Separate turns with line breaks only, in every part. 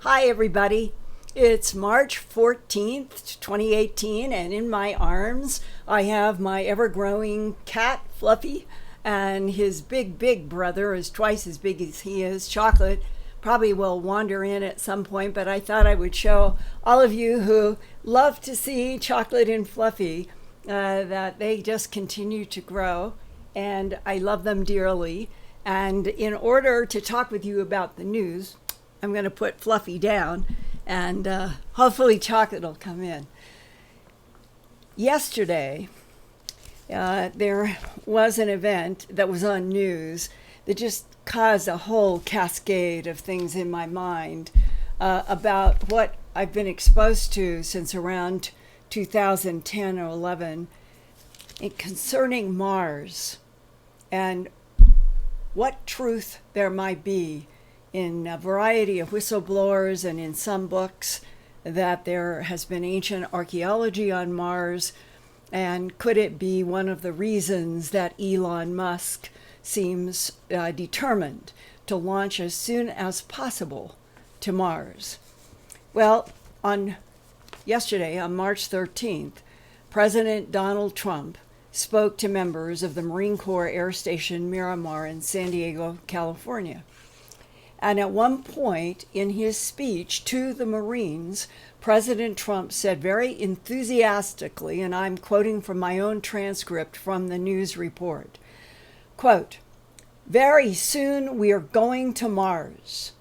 Hi, everybody. It's March 14th, 2018, and in my arms, I have my ever-growing cat, Fluffy, and his big brother is twice as big as he is, Chocolate. Probably will wander in at some point, but I thought I would show all of you who love to see Chocolate and Fluffy that they just continue to grow, and I love them dearly. And in order to talk with you about the news, I'm going to put Fluffy down, and hopefully Chocolate will come in. Yesterday, there was an event that was on news that just caused a whole cascade of things in my mind about what I've been exposed to since around 2010 or 11 concerning Mars and what truth there might be in a variety of whistleblowers and in some books that there has been ancient archaeology on Mars, and could it be one of the reasons that Elon Musk seems determined to launch as soon as possible to Mars? Well, yesterday, on March 13th, President Donald Trump spoke to members of the Marine Corps Air Station Miramar in San Diego, California. And at one point in his speech to the Marines, President Trump said very enthusiastically, and I'm quoting from my own transcript from the news report, quote, "Very soon we are going to Mars.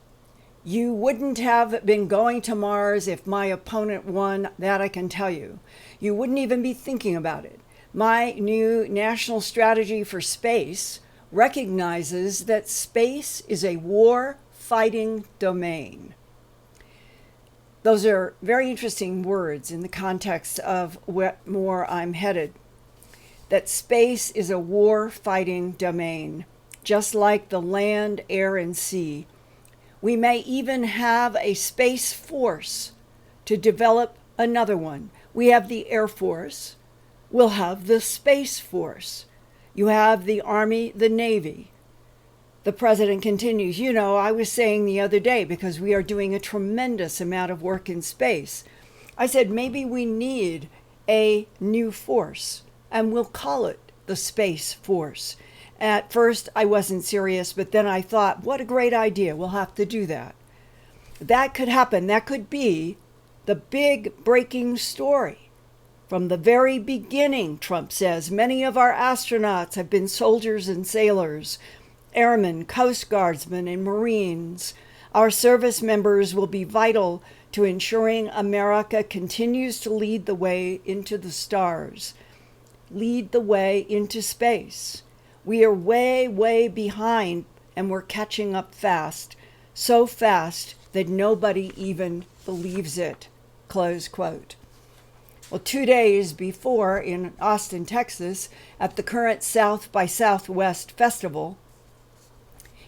You wouldn't have been going to Mars if my opponent won, that I can tell you. You wouldn't even be thinking about it. My new national strategy for space recognizes that space is a war-fighting domain." Those are very interesting words in the context of Wetmore I'm headed. That space is a war-fighting domain, just like the land, air, and sea. We may even have a space force to develop another one. We have the Air Force. We'll have the Space Force. You have the Army, the Navy. The president continues, I was saying the other day, because we are doing a tremendous amount of work in space, I said maybe we need a new force, and we'll call it the Space Force. At first, I wasn't serious, but then I thought, what a great idea. We'll have to do that. That could happen. That could be the big breaking story. From the very beginning, Trump says, many of our astronauts have been soldiers and sailors, airmen, Coast Guardsmen, and Marines. Our service members will be vital to ensuring America continues to lead the way into the stars, lead the way into space. We are way behind, and we're catching up fast, so fast that nobody even believes it, close quote. Well, 2 days before, in Austin, Texas, at the current South by Southwest Festival,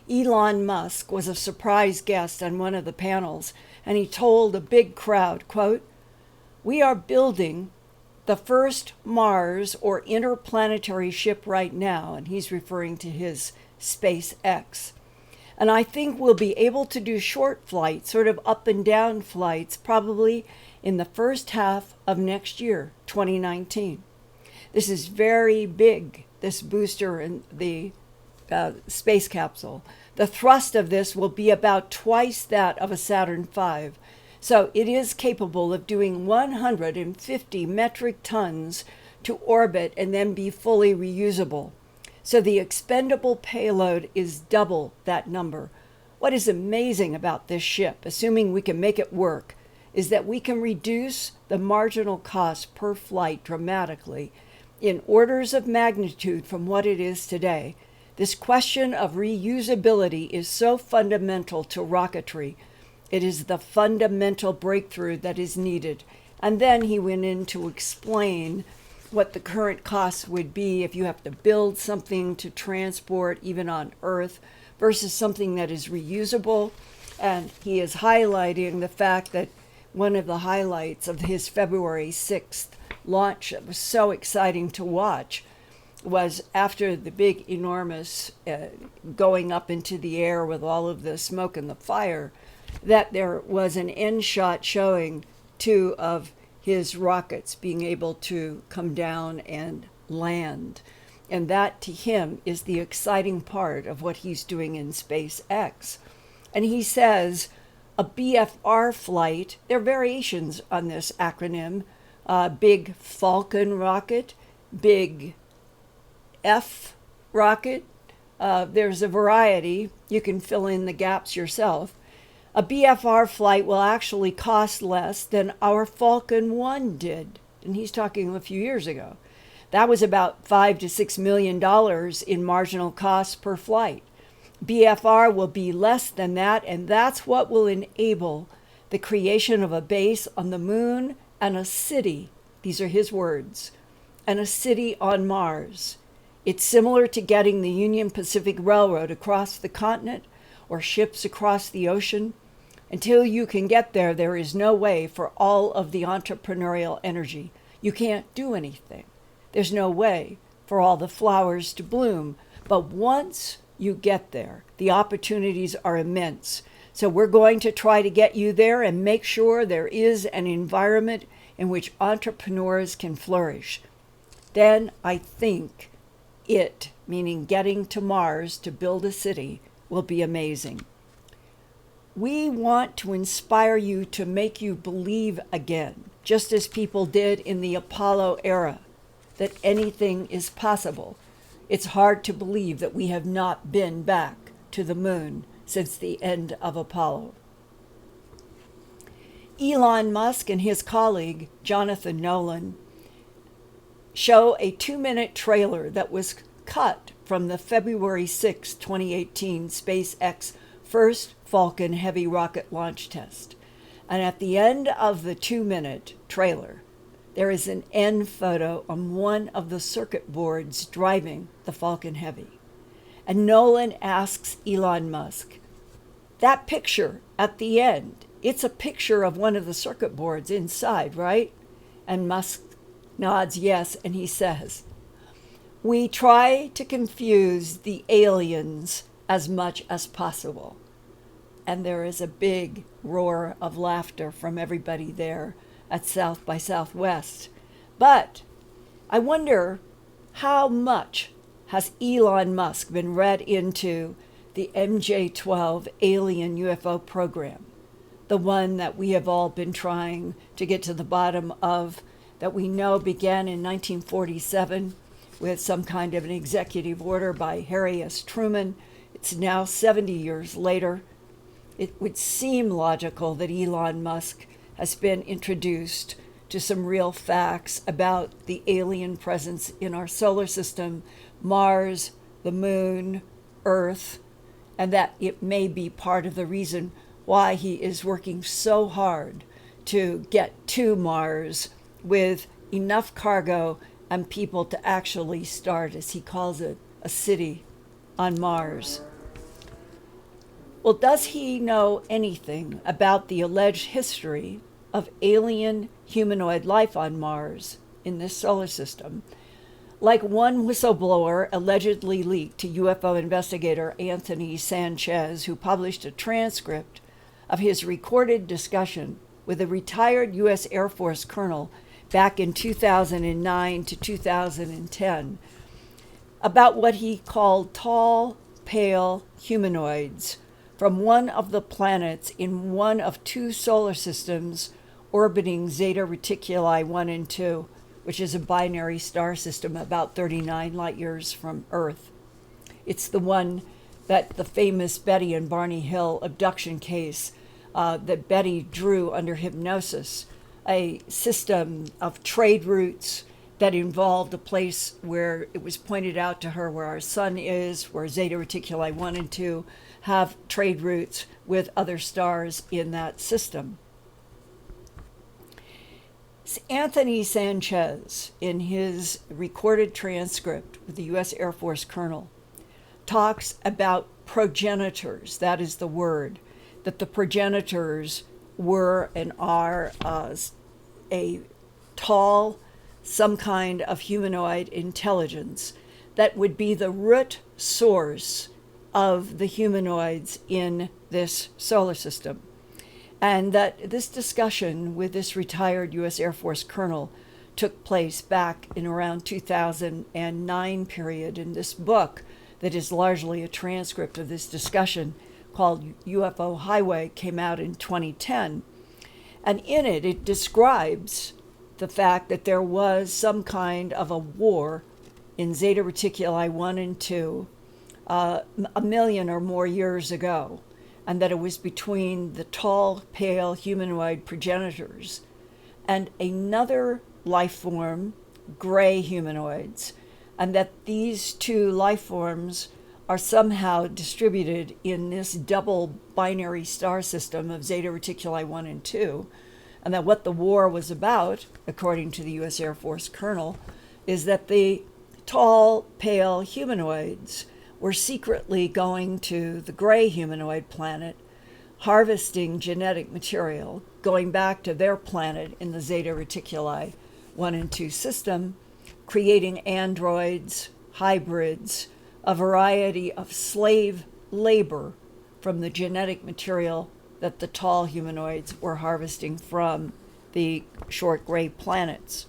Elon Musk was a surprise guest on one of the panels, and he told a big crowd, quote, "We are building the first Mars or interplanetary ship right now," and he's referring to his SpaceX. "And I think we'll be able to do short flights, sort of up and down flights, probably in the first half of next year, 2019. This is very big, this booster and the space capsule. The thrust of this will be about twice that of a Saturn V. So it is capable of doing 150 metric tons to orbit and then be fully reusable. So the expendable payload is double that number. What is amazing about this ship, assuming we can make it work, is that we can reduce the marginal cost per flight dramatically in orders of magnitude from what it is today. This question of reusability is so fundamental to rocketry. It is the fundamental breakthrough that is needed. And then he went in to explain what the current costs would be if you have to build something to transport even on Earth versus something that is reusable. And he is highlighting the fact that one of the highlights of his February 6th launch that was so exciting to watch was after the big, enormous going up into the air with all of the smoke and the fire, that there was an end shot showing two of his rockets being able to come down and land. And that, to him, is the exciting part of what he's doing in SpaceX. And he says a BFR flight, there are variations on this acronym, Big Falcon rocket, Big F rocket. There's a variety. You can fill in the gaps yourself. A BFR flight will actually cost less than our Falcon 1 did. And he's talking a few years ago. That was about $5 to $6 million in marginal costs per flight. BFR will be less than that, and that's what will enable the creation of a base on the moon and a city, these are his words, and a city on Mars. It's similar to getting the Union Pacific Railroad across the continent or ships across the ocean. Until you can get there, there is no way for all of the entrepreneurial energy. You can't do anything. There's no way for all the flowers to bloom. But once you get there, the opportunities are immense. So we're going to try to get you there and make sure there is an environment in which entrepreneurs can flourish. Then I think it, meaning getting to Mars to build a city, will be amazing. We want to inspire you to make you believe again, just as people did in the Apollo era, that anything is possible. It's hard to believe that we have not been back to the moon since the end of Apollo. Elon Musk and his colleague, Jonathan Nolan, show a 2-minute trailer that was cut from the February 6, 2018 SpaceX first Falcon Heavy rocket launch test. And at the end of the 2-minute trailer, there is an end photo on one of the circuit boards driving the Falcon Heavy. And Nolan asks Elon Musk, that picture at the end, it's a picture of one of the circuit boards inside, right? And Musk nods yes, and he says, we try to confuse the aliens as much as possible. And there is a big roar of laughter from everybody there at South by Southwest. But I wonder how much has Elon Musk been read into the MJ-12 alien UFO program, the one that we have all been trying to get to the bottom of, that we know began in 1947 with some kind of an executive order by Harry S. Truman. It's now 70 years later. It would seem logical that Elon Musk has been introduced to some real facts about the alien presence in our solar system, Mars, the moon, Earth, and that it may be part of the reason why he is working so hard to get to Mars with enough cargo and people to actually start, as he calls it, a city on Mars. Well, does he know anything about the alleged history of alien humanoid life on Mars in this solar system? Like one whistleblower allegedly leaked to UFO investigator Anthony Sanchez, who published a transcript of his recorded discussion with a retired U.S. Air Force colonel back in 2009 to 2010 about what he called tall, pale humanoids from one of the planets in one of two solar systems orbiting Zeta Reticuli 1 and 2, which is a binary star system about 39 light years from Earth. It's the one that the famous Betty and Barney Hill abduction case that Betty drew under hypnosis, a system of trade routes that involved a place where it was pointed out to her where our sun is, where Zeta Reticuli 1 and 2 have trade routes with other stars in that system. Anthony Sanchez, in his recorded transcript with the U.S. Air Force colonel, talks about progenitors, that is the word, that the progenitors were and are a tall, some kind of humanoid intelligence that would be the root source of the humanoids in this solar system. and that this discussion with this retired U.S. Air Force colonel took place back in around 2009 period. In this book that is largely a transcript of this discussion called UFO Highway came out in 2010. And in it, it describes the fact that there was some kind of a war in Zeta Reticuli 1 and 2 a million or more years ago, and that it was between the tall, pale humanoid progenitors and another life form, gray humanoids, and that these two life forms are somehow distributed in this double binary star system of Zeta Reticuli 1 and 2, and that what the war was about, according to the U.S. Air Force colonel, is that the tall, pale humanoids were secretly going to the gray humanoid planet, harvesting genetic material, going back to their planet in the Zeta Reticuli 1 and 2 system, creating androids, hybrids, a variety of slave labor from the genetic material that the tall humanoids were harvesting from the short gray planets.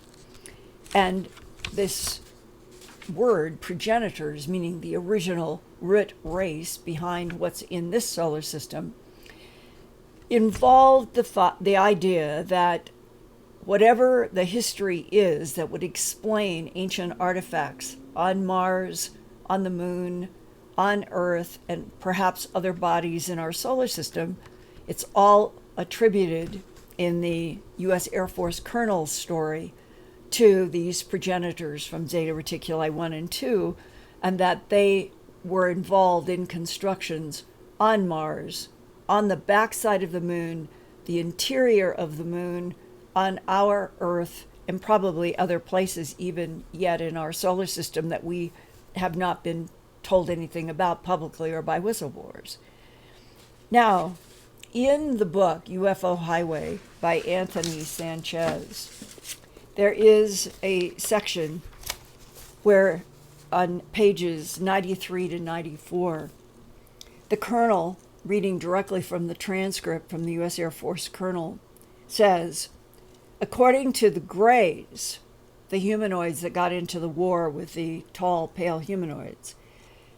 And this word, progenitors, meaning the original root race behind what's in this solar system, involved the idea that whatever the history is that would explain ancient artifacts on Mars, on the moon, on Earth, and perhaps other bodies in our solar system, it's all attributed in the U.S. Air Force colonel's story to these progenitors from Zeta Reticuli 1 and 2, and that they were involved in constructions on Mars, on the backside of the moon, the interior of the moon, on our Earth, and probably other places even yet in our solar system that we have not been told anything about publicly or by whistleblowers. Now, in the book UFO Highway by Anthony Sanchez, there is a section where on pages 93 to 94, the colonel, reading directly from the transcript from the U.S. Air Force colonel, says, according to the Greys, the humanoids that got into the war with the tall, pale humanoids,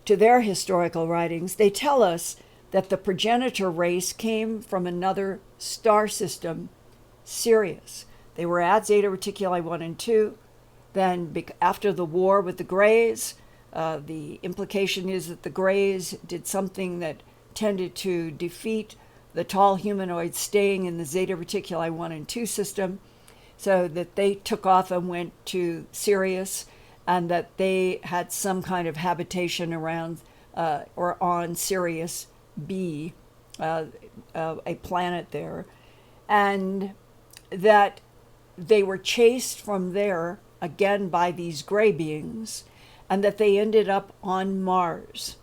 to their historical writings, they tell us that the progenitor race came from another star system, Sirius. They were at Zeta Reticuli 1 and 2. Then after the war with the Greys, the implication is that the Greys did something that tended to defeat the tall humanoids staying in the Zeta Reticuli 1 and 2 system, so that they took off and went to Sirius, and that they had some kind of habitation around or on Sirius B, a planet there, and that they were chased from there again by these gray beings, and that they ended up on Mars.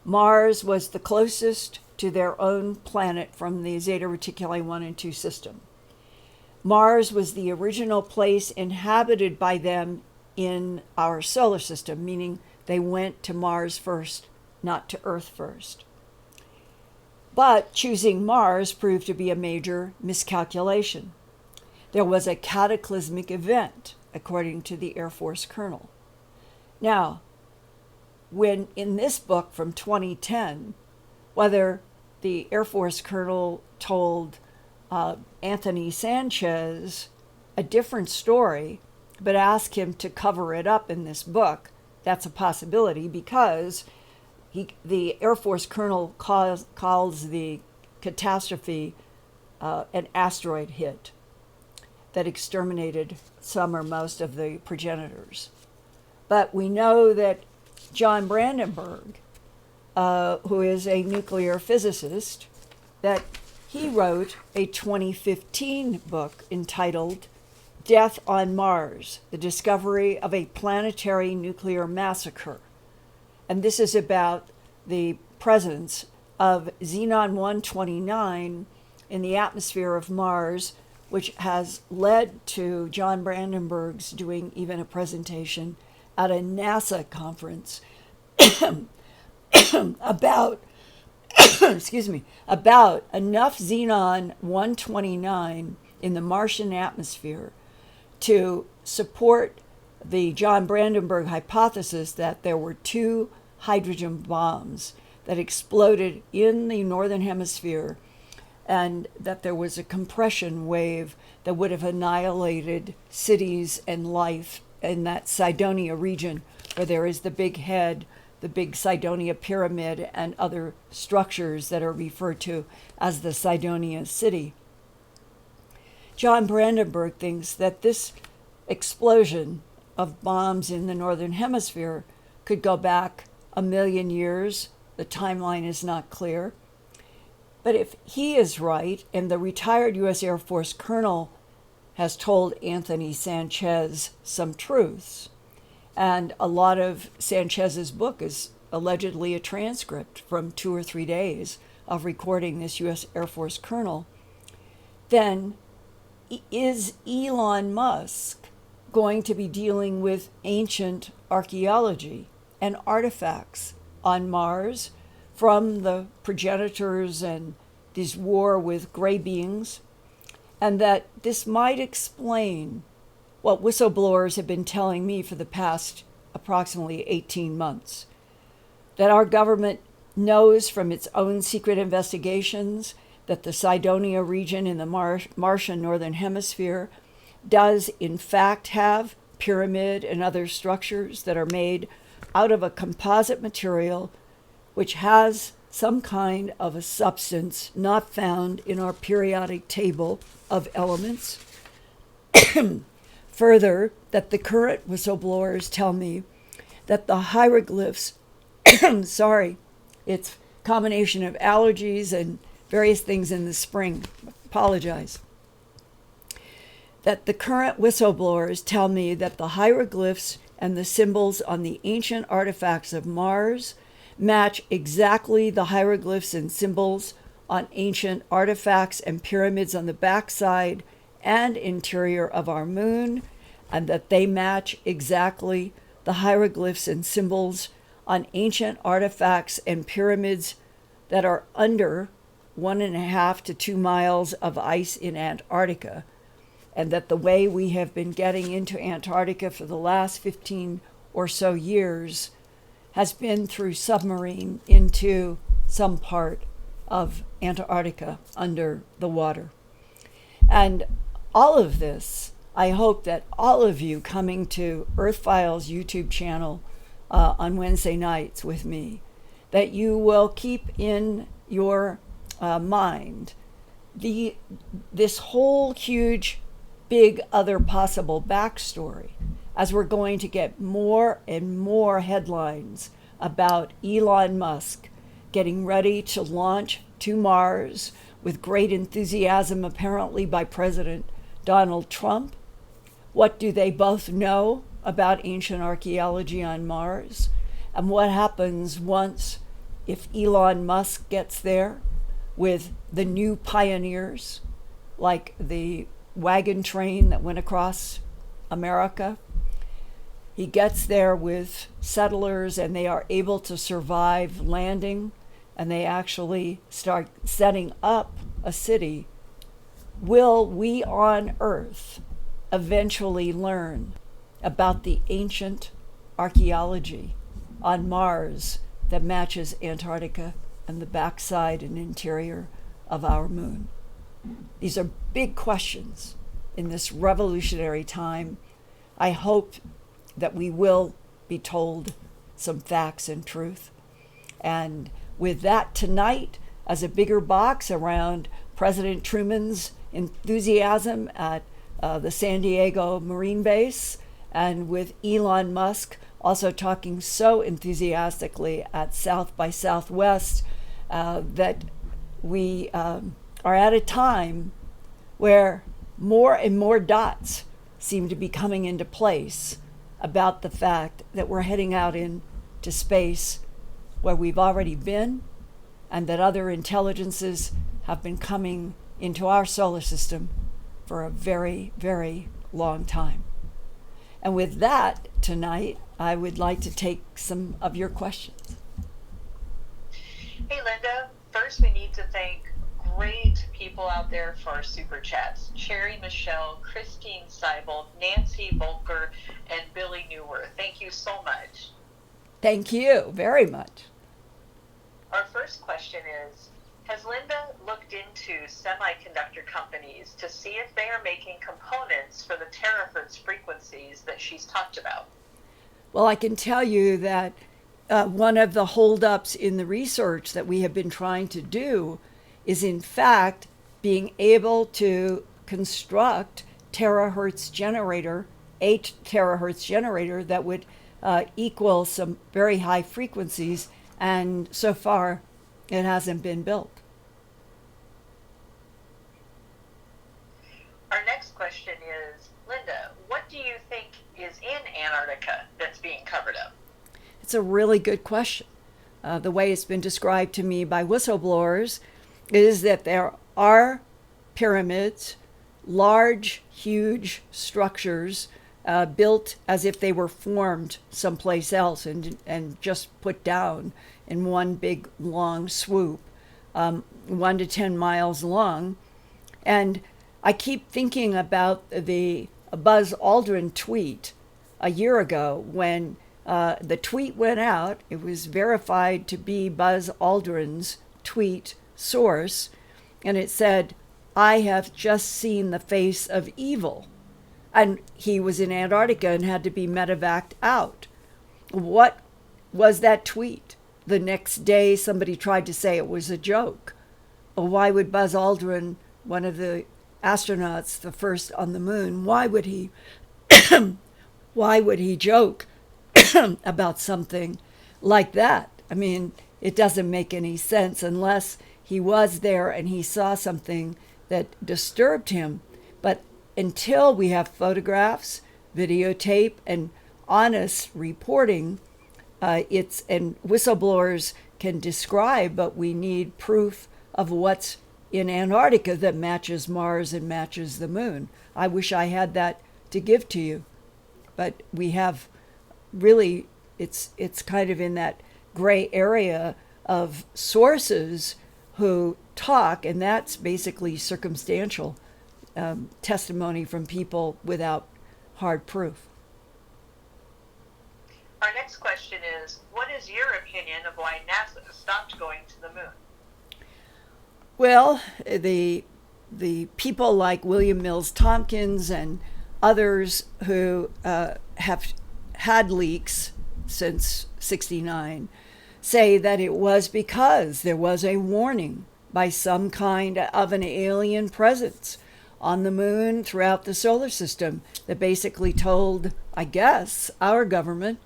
Mars was the closest to their own planet from the Zeta Reticuli 1 and 2 system. Mars was the original place inhabited by them in our solar system, meaning they went to Mars first, not to Earth first. But choosing Mars proved to be a major miscalculation. There was a cataclysmic event, according to the Air Force colonel. Now, when in this book from 2010, whether the Air Force colonel told Anthony Sanchez a different story, but asked him to cover it up in this book, that's a possibility, because the Air Force colonel calls the catastrophe an asteroid hit that exterminated some or most of the progenitors. But we know that John Brandenburg, who is a nuclear physicist, that he wrote a 2015 book entitled Death on Mars, The Discovery of a Planetary Nuclear Massacre. And this is about the presence of xenon-129 in the atmosphere of Mars, which has led to John Brandenburg's doing even a presentation at a NASA conference about excuse me, about enough xenon 129 in the Martian atmosphere to support the John Brandenburg hypothesis that there were two hydrogen bombs that exploded in the northern hemisphere, and that there was a compression wave that would have annihilated cities and life in that Cydonia region, where there is the big head, the big Cydonia pyramid, and other structures that are referred to as the Cydonia city. John Brandenburg thinks that this explosion of bombs in the northern hemisphere could go back 1,000,000 years. The timeline is not clear. But if he is right, and the retired U.S. Air Force colonel has told Anthony Sanchez some truths, and a lot of Sanchez's book is allegedly a transcript from 2 or 3 days of recording this U.S. Air Force colonel, then is Elon Musk going to be dealing with ancient archaeology and artifacts on Mars from the progenitors and this war with gray beings, and that this might explain what whistleblowers have been telling me for the past approximately 18 months, that our government knows from its own secret investigations that the Cydonia region in the Martian northern hemisphere does in fact have pyramid and other structures that are made out of a composite material which has some kind of a substance not found in our periodic table of elements. Further, that the current whistleblowers tell me that the hieroglyphs, sorry, it's a combination of allergies and various things in the spring, apologize, that the current whistleblowers tell me that the hieroglyphs and the symbols on the ancient artifacts of Mars match exactly the hieroglyphs and symbols on ancient artifacts and pyramids on the backside and interior of our moon, and that they match exactly the hieroglyphs and symbols on ancient artifacts and pyramids that are under 1.5 to 2 miles of ice in Antarctica, and that the way we have been getting into Antarctica for the last 15 or so years has been through submarine into some part of Antarctica under the water. And all of this, I hope that all of you coming to Earthfiles YouTube channel on Wednesday nights with me, that you will keep in your mind this whole huge, big other possible backstory, as we're going to get more and more headlines about Elon Musk getting ready to launch to Mars with great enthusiasm, apparently by President Donald Trump. What do they both know about ancient archaeology on Mars? And what happens once, if Elon Musk gets there with the new pioneers, like the wagon train that went across America? He gets there with settlers and they are able to survive landing, and they actually start setting up a city. Will we on Earth eventually learn about the ancient archaeology on Mars that matches Antarctica and the backside and interior of our moon? These are big questions in this revolutionary time. I hope that we will be told some facts and truth. And with that tonight, as a bigger box around President Truman's enthusiasm at the San Diego Marine Base, and with Elon Musk also talking so enthusiastically at South by Southwest, that we are at a time where more and more dots seem to be coming into place about the fact that we're heading out into space, where we've already been, and that other intelligences have been coming into our solar system for a very, very long time. And with that, tonight, I would like to take some of your questions.
Hey, Linda. first we need to thank great people out there for our super chats. Cherry Michelle, Christine Seibel, Nancy Volker, and Billy Newworth. Thank you so much.
Thank you very much.
Our first question is, has Linda looked into semiconductor companies to see if they are making components for the terahertz frequencies that she's talked about?
Well, I can tell you that one of the holdups in the research that we have been trying to do is, in fact, being able to construct terahertz generator, 8 terahertz generator that would equal some very high frequencies, and so far it hasn't been built.
Our next question is, Linda, what do you think is in Antarctica that's being covered up?
It's a really good question. The way it's been described to me by whistleblowers is that there are pyramids, large, huge structures built as if they were formed someplace else and just put down in one big, long swoop, 1 to 10 miles long. And I keep thinking about the Buzz Aldrin tweet a year ago when the tweet went out. It was verified to be Buzz Aldrin's tweet source, and it said, "I have just seen the face of evil." And he was in Antarctica and had to be medevaced out. What was that tweet? The next day, somebody tried to say it was a joke. Well, why would Buzz Aldrin, one of the astronauts, the first on the moon, why would he joke about something like that? I mean, it doesn't make any sense unless he was there and he saw something that disturbed him. But until we have photographs, videotape, and honest reporting, and whistleblowers can describe, but we need proof of what's in Antarctica that matches Mars and matches the moon. I wish I had that to give to you, but we have really, it's kind of in that gray area of sources who talk, and that's basically circumstantial testimony from people without hard proof.
Our next question is, what is your opinion of why NASA stopped going to the moon?
Well, the people like William Mills Tompkins and others who have had leaks since '69 say that it was because there was a warning by some kind of an alien presence on the moon throughout the solar system that basically told, I guess, our government,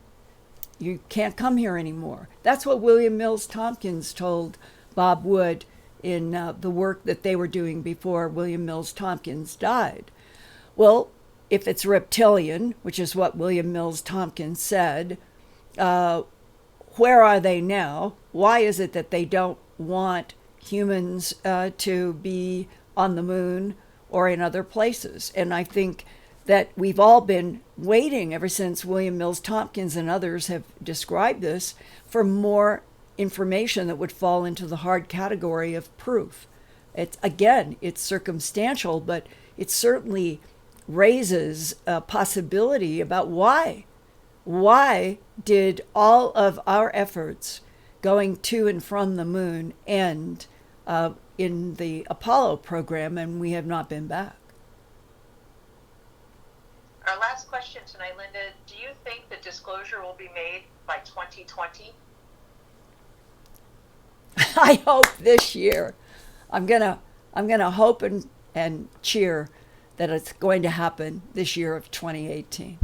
you can't come here anymore. That's what William Mills Tompkins told Bob Wood in the work that they were doing before William Mills Tompkins died. Well, if it's reptilian, which is what William Mills Tompkins said, where are they now? Why is it that they don't want humans to be on the moon or in other places? And I think that we've all been waiting ever since William Mills Tompkins and others have described this for more information that would fall into the hard category of proof. It's circumstantial, but it certainly raises a possibility about why. Why did all of our efforts going to and from the moon end in the Apollo program and we have not been back?
Our last question tonight, Linda, do you think that disclosure will be made by 2020?
I hope this year. I'm gonna hope and cheer that it's going to happen this year of 2018.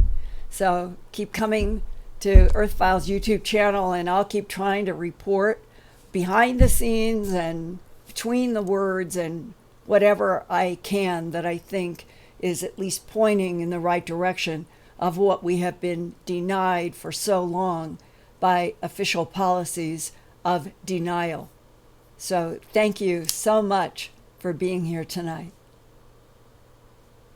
So keep coming to Earthfiles YouTube channel, and I'll keep trying to report behind the scenes and between the words and whatever I can that I think is at least pointing in the right direction of what we have been denied for so long by official policies of denial. So thank you so much for being here tonight.